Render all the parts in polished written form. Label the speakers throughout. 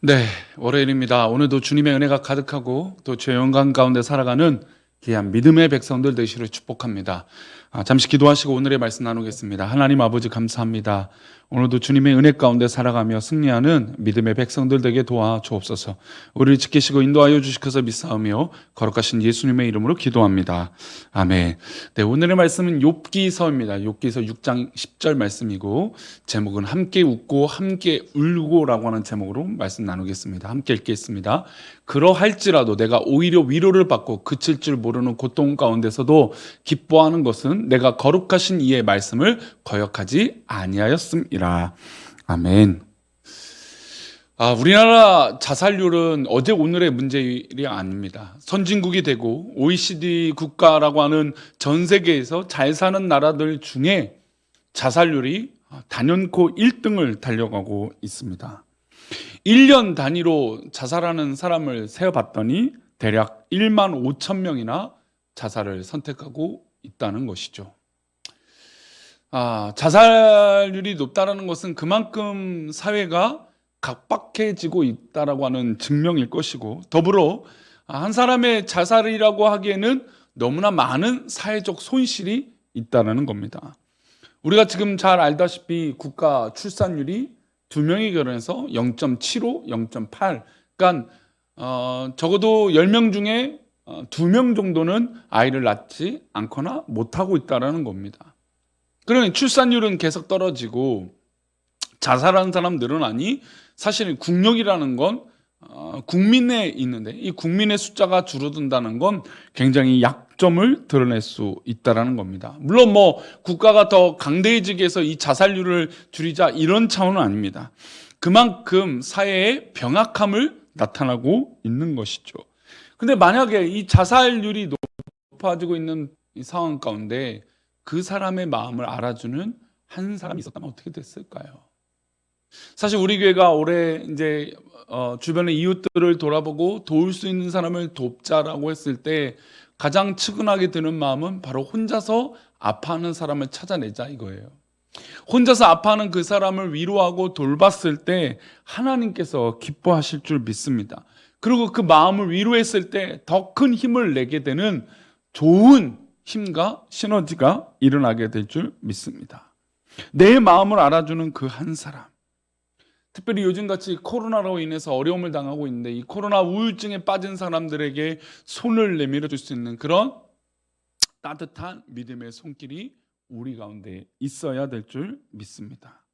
Speaker 1: 네, 월요일입니다. 오늘도 주님의 은혜가 가득하고 또 죄 영광 가운데 살아가는 귀한 믿음의 백성들 되시기를 축복합니다. 잠시 기도하시고 오늘의 말씀 나누겠습니다. 하나님 아버지 감사합니다. 오늘도 주님의 은혜 가운데 살아가며 승리하는 믿음의 백성들 되게 도와주옵소서. 우리를 지키시고 인도하여 주시옵소서 믿사오며 거룩하신 예수님의 이름으로 기도합니다. 아멘. 네, 오늘의 말씀은 욥기서입니다. 욥기서 6장 10절 말씀이고 제목은 함께 웃고 함께 울고라고 하는 제목으로 말씀 나누겠습니다. 함께 읽겠습니다. 그러할지라도 내가 오히려 위로를 받고 그칠 줄 모르는 고통 가운데서도 기뻐하는 것은 내가 거룩하신 이의 말씀을 거역하지 아니하였음이라. 아멘. 우리나라 자살률은 어제 오늘의 문제일이 아닙니다. 선진국이 되고 OECD 국가라고 하는 전 세계에서 잘 사는 나라들 중에 자살률이 단연코 1등을 달려가고 있습니다. 1년 단위로 자살하는 사람을 세어봤더니 대략 1만 5천 명이나 자살을 선택하고 있다는 것이죠. 자살률이 높다는 것은 그만큼 사회가 각박해지고 있다라고 하는 증명일 것이고, 더불어 한 사람의 자살이라고 하기에는 너무나 많은 사회적 손실이 있다는 겁니다. 우리가 지금 잘 알다시피 국가 출산율이 2명이 결혼해서 0.75, 0.8, 그러니까 적어도 10명 중에 2명 정도는 아이를 낳지 않거나 못하고 있다는 겁니다. 그러니 출산율은 계속 떨어지고 자살하는 사람 늘어나니 사실 국력이라는 건 국민에 있는데, 이 국민의 숫자가 줄어든다는 건 굉장히 약점을 드러낼 수 있다는 겁니다. 물론 국가가 더 강대해지기 위해서 이 자살률을 줄이자 이런 차원은 아닙니다. 그만큼 사회의 병약함을 나타나고 있는 것이죠. 근데 만약에 이 자살률이 높아지고 있는 이 상황 가운데 그 사람의 마음을 알아주는 한 사람이 있었다면 어떻게 됐을까요? 사실 우리 교회가 올해 이제 주변의 이웃들을 돌아보고 도울 수 있는 사람을 돕자라고 했을 때 가장 측은하게 드는 마음은 바로 혼자서 아파하는 사람을 찾아내자 이거예요. 혼자서 아파하는 그 사람을 위로하고 돌봤을 때 하나님께서 기뻐하실 줄 믿습니다. 그리고 그 마음을 위로했을 때 더 큰 힘을 내게 되는 좋은 힘과 시너지가 일어나게 될 줄 믿습니다. 내 마음을 알아주는 그 한 사람, 특별히 요즘같이 코로나로 인해서 어려움을 당하고 있는데 이 코로나 우울증에 빠진 사람들에게 손을 내밀어 줄 수 있는 그런 따뜻한 믿음의 손길이 우리 가운데 있어야 될 줄 믿습니다.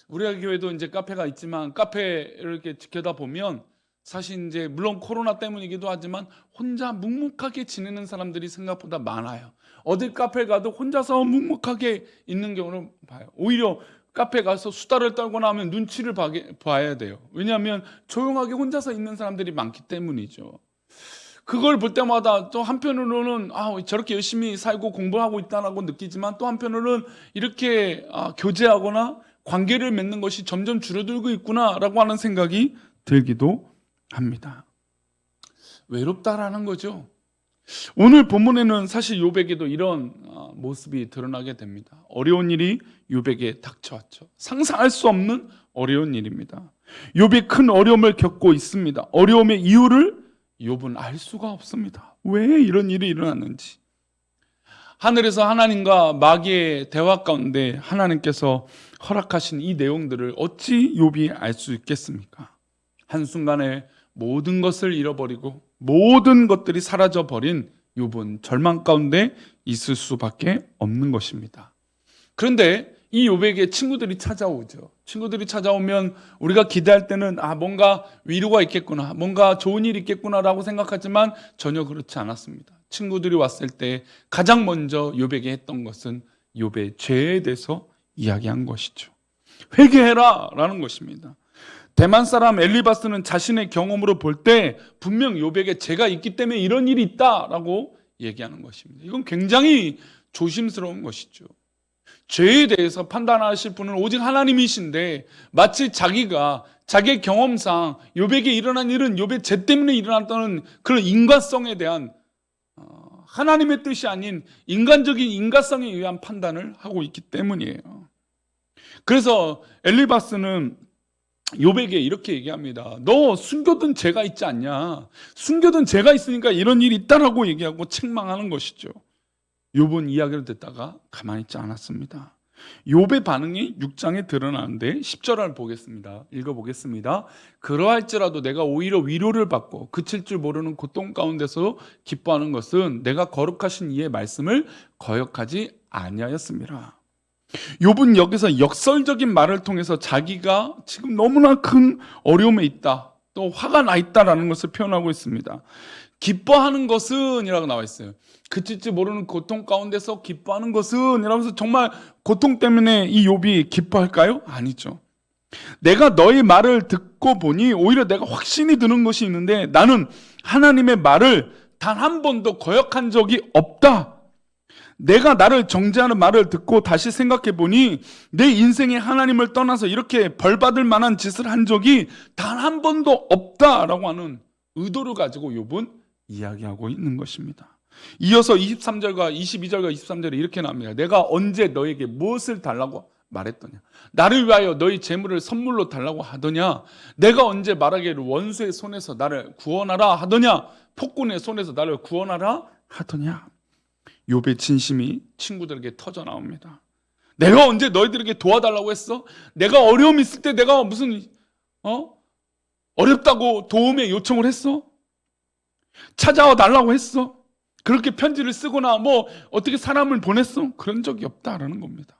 Speaker 1: 우리 교회도 이제 카페가 있지만 카페를 이렇게 지켜다 보면 사실 이제 물론 코로나 때문이기도 하지만 혼자 묵묵하게 지내는 사람들이 생각보다 많아요. 어디 카페 가도 혼자서 묵묵하게 있는 경우를 봐요. 오히려 카페 가서 수다를 떨거나 하면 눈치를 봐야 돼요. 왜냐하면 조용하게 혼자서 있는 사람들이 많기 때문이죠. 그걸 볼 때마다 또 한편으로는 저렇게 열심히 살고 공부하고 있다고 느끼지만 또 한편으로는 이렇게 교제하거나 관계를 맺는 것이 점점 줄어들고 있구나라고 하는 생각이 들기도 합니다. 외롭다라는 거죠. 오늘 본문에는 사실 욥에게도 이런 모습이 드러나게 됩니다. 어려운 일이 욥에게 닥쳐왔죠. 상상할 수 없는 어려운 일입니다. 욥이 큰 어려움을 겪고 있습니다. 어려움의 이유를 욥은 알 수가 없습니다. 왜 이런 일이 일어났는지. 하늘에서 하나님과 마귀의 대화 가운데 하나님께서 허락하신 이 내용들을 어찌 욥이 알 수 있겠습니까? 한순간에 모든 것을 잃어버리고 모든 것들이 사라져버린 욥은 절망 가운데 있을 수밖에 없는 것입니다. 그런데 이 욥에게 친구들이 찾아오죠. 친구들이 찾아오면 우리가 기대할 때는 뭔가 위로가 있겠구나, 뭔가 좋은 일이 있겠구나라고 생각하지만 전혀 그렇지 않았습니다. 친구들이 왔을 때 가장 먼저 욥에게 했던 것은 욥의 죄에 대해서 이야기한 것이죠. 회개해라 라는 것입니다. 대만 사람 엘리바스는 자신의 경험으로 볼 때 분명 욥에게 죄가 있기 때문에 이런 일이 있다라고 얘기하는 것입니다. 이건 굉장히 조심스러운 것이죠. 죄에 대해서 판단하실 분은 오직 하나님이신데 마치 자기가 자기의 경험상 욥에게 일어난 일은 욥의 죄 때문에 일어났다는 그런 인과성에 대한 하나님의 뜻이 아닌 인간적인 인과성에 의한 판단을 하고 있기 때문이에요. 그래서 엘리바스는 욥에게 이렇게 얘기합니다. 너 숨겨둔 죄가 있지 않냐? 숨겨둔 죄가 있으니까 이런 일이 있다라고 얘기하고 책망하는 것이죠. 욥은 이야기를 듣다가 가만히 있지 않았습니다. 욥의 반응이 6장에 드러나는데 10절을 보겠습니다. 읽어보겠습니다. 그러할지라도 내가 오히려 위로를 받고 그칠 줄 모르는 고통 가운데서 기뻐하는 것은 내가 거룩하신 이의 말씀을 거역하지 아니하였습니다. 욥은 여기서 역설적인 말을 통해서 자기가 지금 너무나 큰 어려움에 있다, 또 화가 나 있다라는 것을 표현하고 있습니다. 기뻐하는 것은 이라고 나와 있어요. 그칠지 모르는 고통 가운데서 기뻐하는 것은 이러면서 정말 고통 때문에 이 욥이 기뻐할까요? 아니죠. 내가 너의 말을 듣고 보니 오히려 내가 확신이 드는 것이 있는데 나는 하나님의 말을 단 한 번도 거역한 적이 없다. 내가 나를 정죄하는 말을 듣고 다시 생각해 보니 내 인생에 하나님을 떠나서 이렇게 벌받을 만한 짓을 한 적이 단 한 번도 없다라고 하는 의도를 가지고 욥은 이야기하고 있는 것입니다. 이어서 23절과 22절과 23절에 이렇게 나옵니다. 내가 언제 너에게 무엇을 달라고 말했더냐? 나를 위하여 너희 재물을 선물로 달라고 하더냐? 내가 언제 말하기를 원수의 손에서 나를 구원하라 하더냐? 폭군의 손에서 나를 구원하라 하더냐? 욥의 진심이 친구들에게 터져 나옵니다. 내가 언제 너희들에게 도와달라고 했어? 내가 어려움 있을 때 내가 무슨 어렵다고 도움의 요청을 했어? 찾아와 달라고 했어? 그렇게 편지를 쓰거나 뭐 어떻게 사람을 보냈어? 그런 적이 없다라는 겁니다.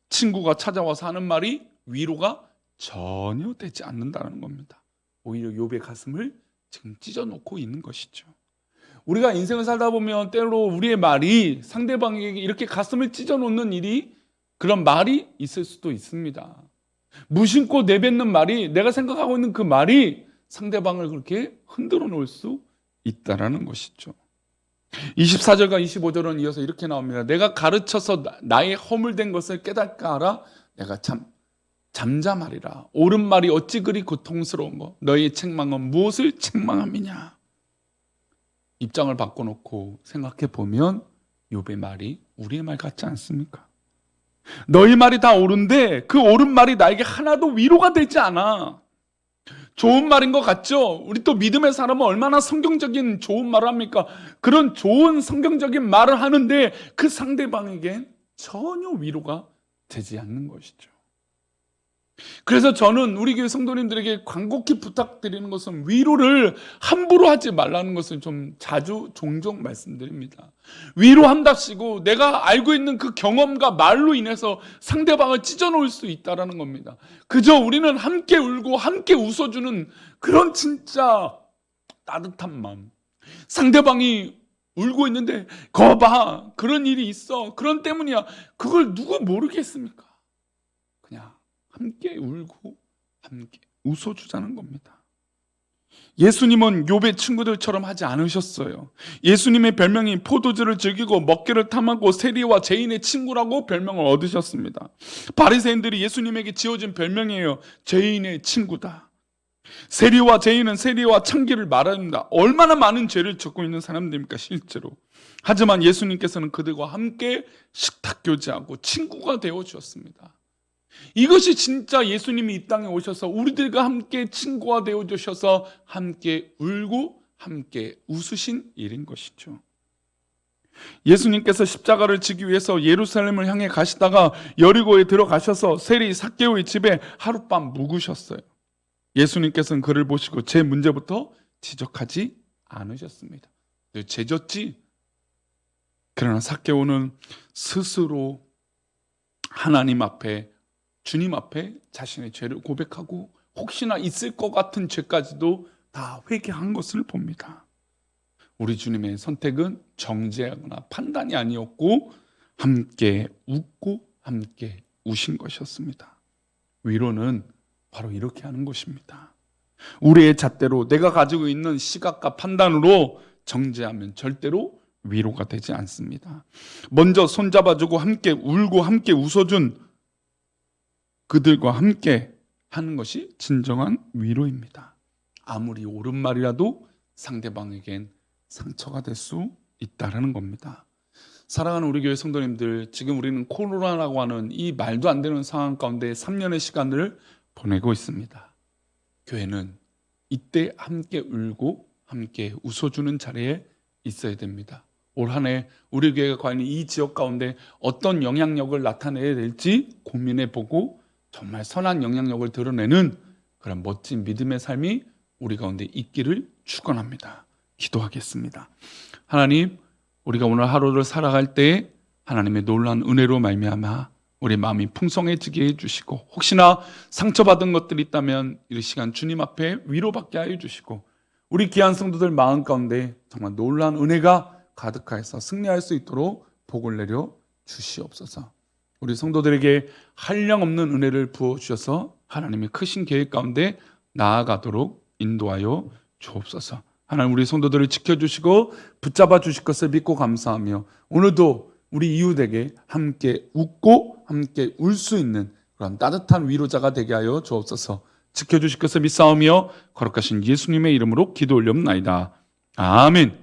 Speaker 1: 친구가 찾아와서 하는 말이 위로가 전혀 되지 않는다는 겁니다. 오히려 욥의 가슴을 지금 찢어놓고 있는 것이죠. 우리가 인생을 살다 보면 때로 우리의 말이 상대방에게 이렇게 가슴을 찢어놓는 일이, 그런 말이 있을 수도 있습니다. 무심코 내뱉는 말이, 내가 생각하고 있는 그 말이 상대방을 그렇게 흔들어 놓을 수 있다라는 것이죠. 24절과 25절은 이어서 이렇게 나옵니다. 내가 가르쳐서 나의 허물된 것을 깨닫까 하라. 내가 잠잠하리라. 옳은 말이 어찌 그리 고통스러운 거. 너의 책망은 무엇을 책망함이냐. 입장을 바꿔놓고 생각해 보면 욥의 말이 우리의 말 같지 않습니까? 너희 말이 다 옳은데 그 옳은 말이 나에게 하나도 위로가 되지 않아. 좋은 말인 것 같죠? 우리 또 믿음의 사람은 얼마나 성경적인 좋은 말을 합니까? 그런 좋은 성경적인 말을 하는데 그 상대방에겐 전혀 위로가 되지 않는 것이죠. 그래서 저는 우리 교회 성도님들에게 간곡히 부탁드리는 것은 위로를 함부로 하지 말라는 것을 좀 종종 말씀드립니다. 위로한답시고 내가 알고 있는 그 경험과 말로 인해서 상대방을 찢어놓을 수 있다는 겁니다. 그저 우리는 함께 울고 함께 웃어주는 그런 진짜 따뜻한 마음. 상대방이 울고 있는데 거봐, 그런 일이 있어, 그런 때문이야. 그걸 누가 모르겠습니까? 그냥 함께 울고 함께 웃어주자는 겁니다. 예수님은 욥의 친구들처럼 하지 않으셨어요. 예수님의 별명이 포도주를 즐기고 먹기를 탐하고 세리와 죄인의 친구라고 별명을 얻으셨습니다. 바리새인들이 예수님에게 지어진 별명이에요. 죄인의 친구다. 세리와 죄인은 세리와 창기를 말합니다. 얼마나 많은 죄를 짓고 있는 사람들입니까 실제로. 하지만 예수님께서는 그들과 함께 식탁 교제하고 친구가 되어 주셨습니다. 이것이 진짜 예수님이 이 땅에 오셔서 우리들과 함께 친구가 되어 주셔서 함께 울고 함께 웃으신 일인 것이죠. 예수님께서 십자가를 지기 위해서 예루살렘을 향해 가시다가 여리고에 들어가셔서 세리 삭개오의 집에 하룻밤 묵으셨어요. 예수님께서는 그를 보시고 제 문제부터 지적하지 않으셨습니다. 죄 졌지? 그러나 삭개오는 스스로 하나님 앞에, 주님 앞에 자신의 죄를 고백하고 혹시나 있을 것 같은 죄까지도 다 회개한 것을 봅니다. 우리 주님의 선택은 정죄하거나 판단이 아니었고 함께 웃고 함께 우신 것이었습니다. 위로는 바로 이렇게 하는 것입니다. 우리의 잣대로 내가 가지고 있는 시각과 판단으로 정죄하면 절대로 위로가 되지 않습니다. 먼저 손잡아주고 함께 울고 함께 웃어준 그들과 함께 하는 것이 진정한 위로입니다. 아무리 옳은 말이라도 상대방에겐 상처가 될 수 있다는 겁니다. 사랑하는 우리 교회 성도님들, 지금 우리는 코로나라고 하는 이 말도 안 되는 상황 가운데 3년의 시간을 보내고 있습니다. 교회는 이때 함께 울고 함께 웃어주는 자리에 있어야 됩니다. 올 한 해 우리 교회가 과연 이 지역 가운데 어떤 영향력을 나타내야 될지 고민해보고 정말 선한 영향력을 드러내는 그런 멋진 믿음의 삶이 우리 가운데 있기를 축원합니다. 기도하겠습니다. 하나님, 우리가 오늘 하루를 살아갈 때 하나님의 놀라운 은혜로 말미암아 우리 마음이 풍성해지게 해주시고, 혹시나 상처받은 것들이 있다면 이 시간 주님 앞에 위로받게 하여 주시고, 우리 귀한 성도들 마음 가운데 정말 놀라운 은혜가 가득하여서 승리할 수 있도록 복을 내려 주시옵소서. 우리 성도들에게 한량없는 은혜를 부어주셔서 하나님의 크신 계획 가운데 나아가도록 인도하여 주옵소서. 하나님, 우리 성도들을 지켜주시고 붙잡아 주실 것을 믿고 감사하며, 오늘도 우리 이웃에게 함께 웃고 함께 울 수 있는 그런 따뜻한 위로자가 되게 하여 주옵소서. 지켜주실 것을 믿사오며 거룩하신 예수님의 이름으로 기도 올려옵나이다. 아멘.